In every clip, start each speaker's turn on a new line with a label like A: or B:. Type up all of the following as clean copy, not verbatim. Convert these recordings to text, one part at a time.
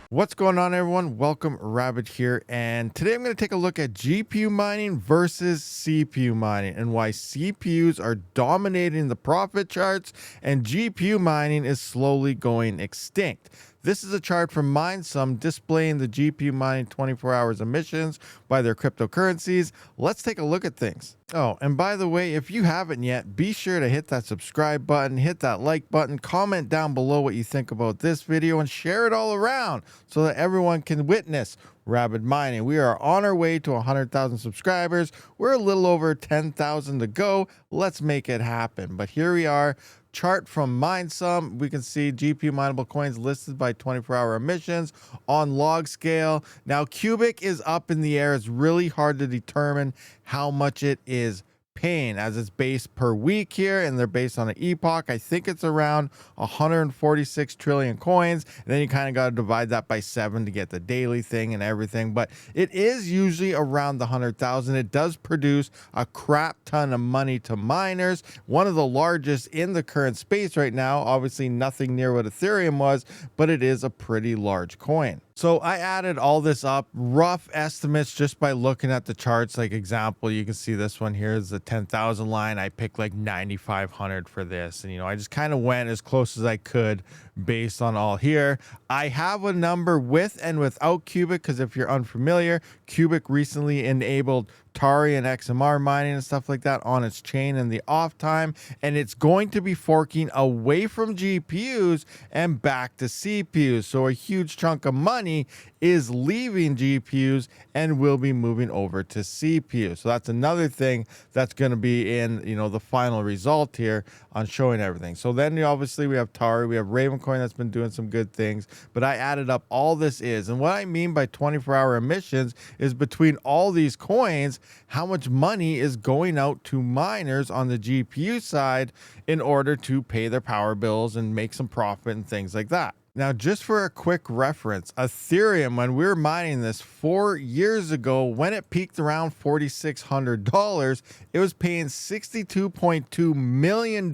A: What's going on, everyone? Welcome, Rabid here, and today I'm going to take a look at GPU mining versus CPU mining and why CPUs are dominating the profit charts and GPU mining is slowly going extinct. This is a chart from MineSum displaying the GPU mining 24 hours emissions by their cryptocurrencies. Let's take a look at things. Oh, and by the way, if you haven't yet, be sure to hit that subscribe button, hit that like button, comment down below what you think about this video, and share it all around so that everyone can witness Rabid mining. We are on our way to 100,000 subscribers. We're a little over 10,000 to go. Let's make it happen. But here we are. Chart from MineSum. We can see GPU mineable coins listed by 24-hour emissions on log scale. Now, Cubic is up in the air. It's really hard to determine how much it is paying as it's based per week here, and they're based on an epoch. I think it's around 146 trillion coins, and then you kind of got to divide that by 7 to get the daily thing and everything, but it is usually around the 100,000. It does produce a crap ton of money to miners, one of the largest in the current space right now. Obviously nothing near what Ethereum was, but it is a pretty large coin. So I added all this up, rough estimates just by looking at the charts. Like example, you can see this one here is the 10,000 line. I picked like 9,500 for this. And, I just kind of went as close as I could based on all here. I have a number with and without Cubic, because if you're unfamiliar, Cubic recently enabled Tari and XMR mining and stuff like that on its chain in the off time, and it's going to be forking away from GPUs and back to CPUs. So a huge chunk of money is leaving GPUs and will be moving over to CPUs. So that's another thing that's going to be in the final result here on showing everything. So then obviously we have Tari, we have Ravencoin that's been doing some good things, but I added up all this is, and what I mean by 24-hour emissions is between all these coins, how much money is going out to miners on the GPU side in order to pay their power bills and make some profit and things like that. Now, just for a quick reference, Ethereum, when we were mining this 4 years ago, when it peaked around $4,600, it was paying $62.2 million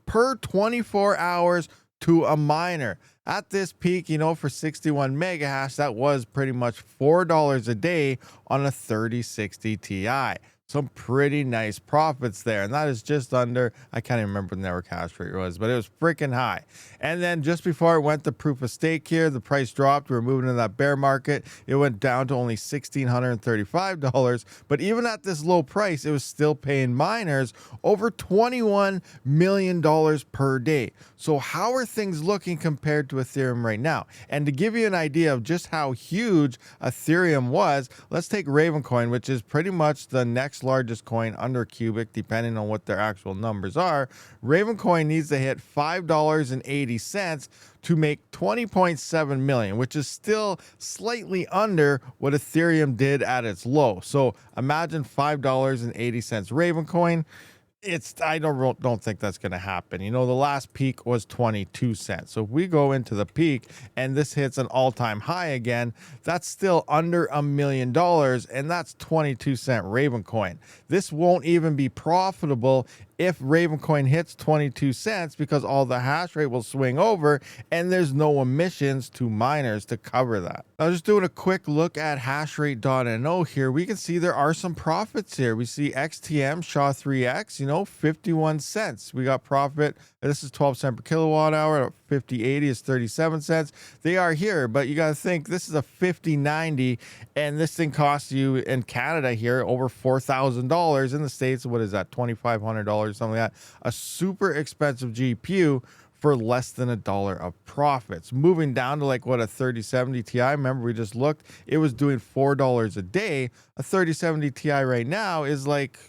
A: per 24 hours to a miner. At this peak, for 61 mega hash, that was pretty much $4 a day on a 3060 Ti. Some pretty nice profits there, and that is just under, I can't even remember what the network hash rate was, but it was freaking high. And then just before it went to proof of stake here, the price dropped. We were moving into that bear market. It went down to only $1,635, but even at this low price, it was still paying miners over $21 million per day. So how are things looking compared to Ethereum right now? And to give you an idea of just how huge Ethereum was, let's take Ravencoin, which is pretty much the next largest coin under Cubic, depending on what their actual numbers are. Ravencoin needs to hit $5.80 to make 20.7 million, which is still slightly under what Ethereum did at its low. So imagine $5.80 Ravencoin. I don't think that's going to happen. The last peak was 22 cents. So if we go into the peak and this hits an all-time high again, that's still under $1 million, and that's 22-cent Ravencoin. This won't even be profitable if Ravencoin hits 22 cents because all the hash rate will swing over and there's no emissions to miners to cover that. Now, just doing a quick look at hashrate.no here, we can see there are some profits here. We see XTM, SHA-3X, 51 cents. We got profit. This is 12 cents per kilowatt hour. 5080 is 37 cents. They are here, but you got to think this is a 5090, and this thing costs you in Canada here over $4,000. In the States, what is that? $2,500, something like that. A super expensive GPU for less than $1 of profits. Moving down to like what a 3070 Ti. Remember, we just looked, it was doing $4 a day. A 3070 Ti right now is like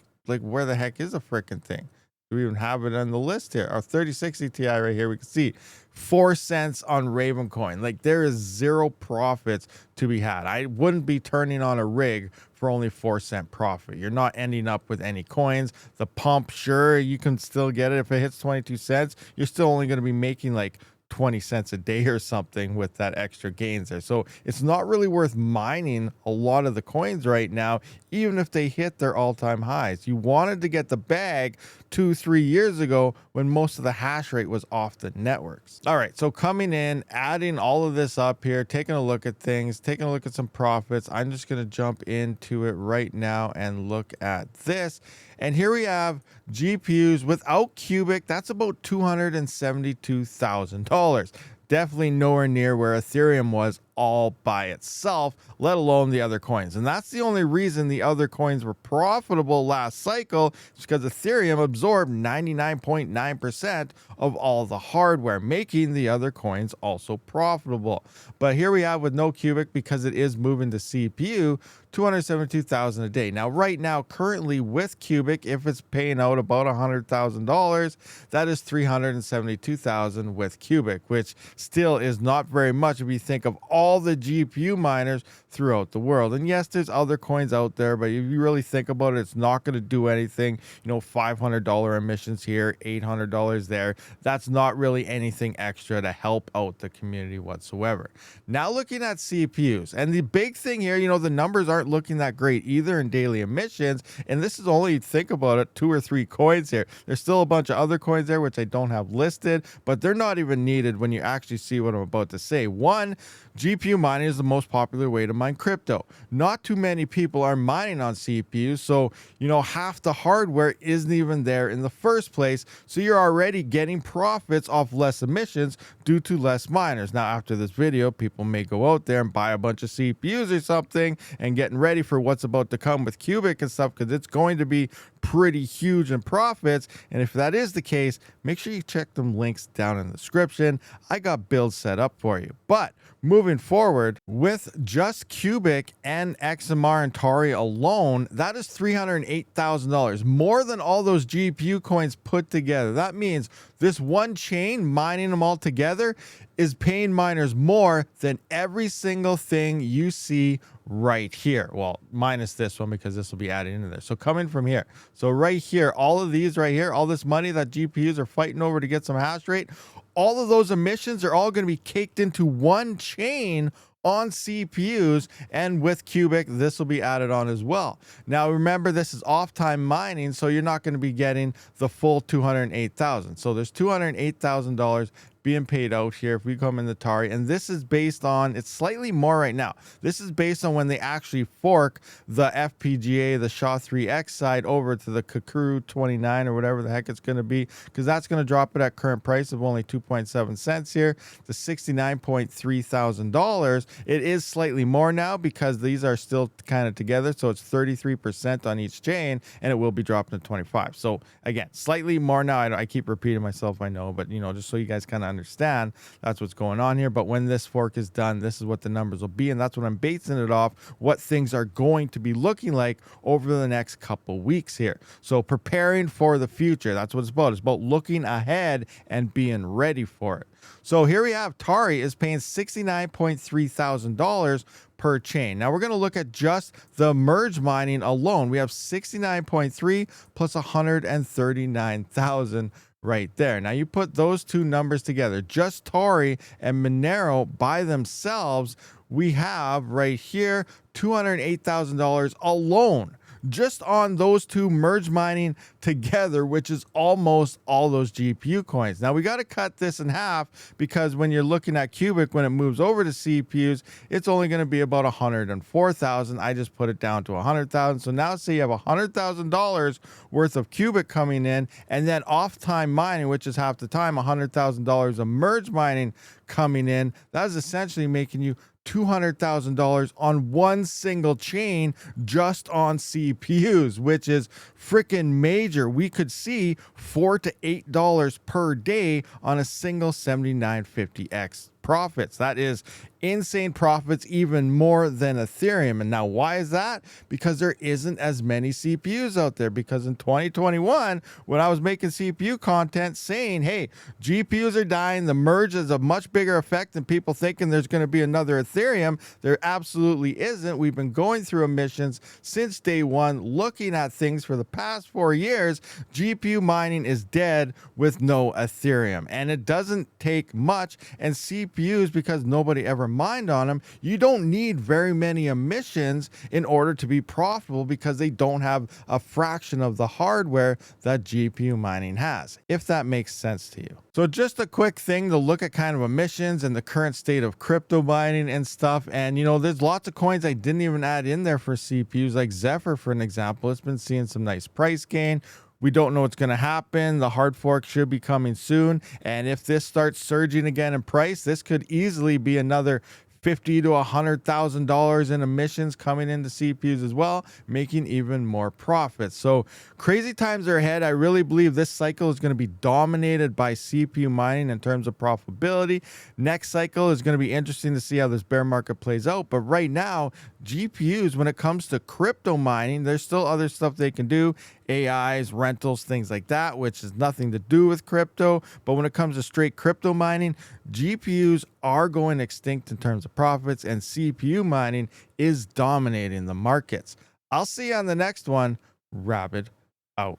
A: where the heck is a freaking thing? Do we even have it on the list here? Our 3060 Ti right here, we can see 4 cents on Ravencoin. Like, there is zero profits to be had. I wouldn't be turning on a rig for only 4-cent profit. You're not ending up with any coins. The pump, sure, you can still get it. If it hits 22 cents, you're still only going to be making like 20 cents a day or something with that extra gains there. So it's not really worth mining a lot of the coins right now, even if they hit their all-time highs. You wanted to get the bag 2-3 years ago when most of the hash rate was off the networks. All right, so coming in, adding all of this up here, taking a look at things, taking a look at some profits. I'm just going to jump into it right now and look at this. And here we have GPUs without Cubic. That's about $272,000. Definitely nowhere near where Ethereum was all by itself, let alone the other coins. And that's the only reason the other coins were profitable last cycle, is because Ethereum absorbed 99.9% of all the hardware, making the other coins also profitable. But here we have with no Cubic, because it is moving to CPU, $272,000 a day. Now, right now, currently with Cubic, if it's paying out about $100,000, that is $372,000 with Cubic, which still is not very much if you think of all the GPU miners throughout the world. And yes, there's other coins out there, but if you really think about it, it's not going to do anything. You know, $500 emissions here, $800 there. That's not really anything extra to help out the community whatsoever. Now looking at CPUs, and the big thing here, you know, the numbers aren't looking that great either in daily emissions, and this is only, think about it, 2 or 3 coins here. There's still a bunch of other coins there which I don't have listed, but they're not even needed when you actually see what I'm about to say. One, GPU mining is the most popular way to mine crypto. Not too many people are mining on CPUs, so you know, half the hardware isn't even there in the first place, so you're already getting profits off less emissions due to less miners. Now after this video, people may go out there and buy a bunch of CPUs or something and getting ready for what's about to come with Cubic and stuff, because it's going to be pretty huge in profits. And if that is the case, make sure you check them links down in the description. I got builds set up for you. But moving forward, with just Cubic and XMR and Tari alone, that is $308,000, more than all those GPU coins put together. That means this one chain, mining them all together, is paying miners more than every single thing you see right here. Well, minus this one, because this will be added into there. So coming from here, so right here, all of these right here, all this money that GPUs are fighting over to get some hash rate, all of those emissions are all going to be caked into one chain on CPUs, and with Cubic, this will be added on as well. Now, remember, this is off-time mining, so you're not going to be getting the full $208,000. So there's $208,000 being paid out here if we come in the Tari, and this is based on, it's slightly more right now. This is based on when they actually fork the FPGA, the SHA-3X side over to the Kakuru 29 or whatever the heck it's going to be, because that's going to drop it at current price of only 2.7 cents here to $69,300. It is slightly more now because these are still kind of together, so it's 33% on each chain, and it will be dropping to 25. So again, slightly more now. I keep repeating myself, I know, but you know, just so you guys kind of understand, that's what's going on here. But when this fork is done, this is what the numbers will be, and that's what I'm basing it off, what things are going to be looking like over the next couple weeks here. So preparing for the future, that's what it's about. It's about looking ahead and being ready for it. So here we have Tari is paying $69,300 per chain. Now we're going to look at just the merge mining alone. We have 69.3 plus 139,000 right there. Now you put those two numbers together, just Tari and Monero by themselves, we have right here $208,000 alone, just on those two merge mining together, which is almost all those GPU coins. Now we got to cut this in half, because when you're looking at Cubic, when it moves over to CPUs, it's only going to be about 104,000. I just put it down to 100,000. So now say you have $100,000 worth of Cubic coming in, and then off time mining, which is half the time, $100,000 of merge mining coming in. That is essentially making you $200,000 on one single chain just on CPUs, which is freaking major. We could see $4 to $8 per day on a single 7950X profits. That is insane profits, even more than Ethereum. And now why is that? Because there isn't as many CPUs out there. Because in 2021, when I was making CPU content saying, hey, GPUs are dying, the merge is a much bigger effect than people thinking there's going to be another Ethereum, there absolutely isn't. We've been going through emissions since day one, looking at things for the past 4 years. GPU mining is dead with no Ethereum, and it doesn't take much. And CPUs, because nobody ever mined on them, you don't need very many emissions in order to be profitable, because they don't have a fraction of the hardware that GPU mining has, if that makes sense to you. So just a quick thing to look at kind of emissions and the current state of crypto mining and stuff. And there's lots of coins I didn't even add in there for CPUs, like Zephyr, for an example. It's been seeing some nice price gain. We don't know what's going to happen. The hard fork should be coming soon. And if this starts surging again in price, this could easily be another $50,000 to $100,000 in emissions coming into CPUs as well, making even more profits. So crazy times are ahead. I really believe this cycle is going to be dominated by CPU mining in terms of profitability. Next cycle is going to be interesting to see how this bear market plays out. But right now, GPUs, when it comes to crypto mining, there's still other stuff they can do. AIs, rentals, things like that, which has nothing to do with crypto. But when it comes to straight crypto mining, GPUs are going extinct in terms of profits, and CPU mining is dominating the markets. I'll see you on the next one. Rabid out.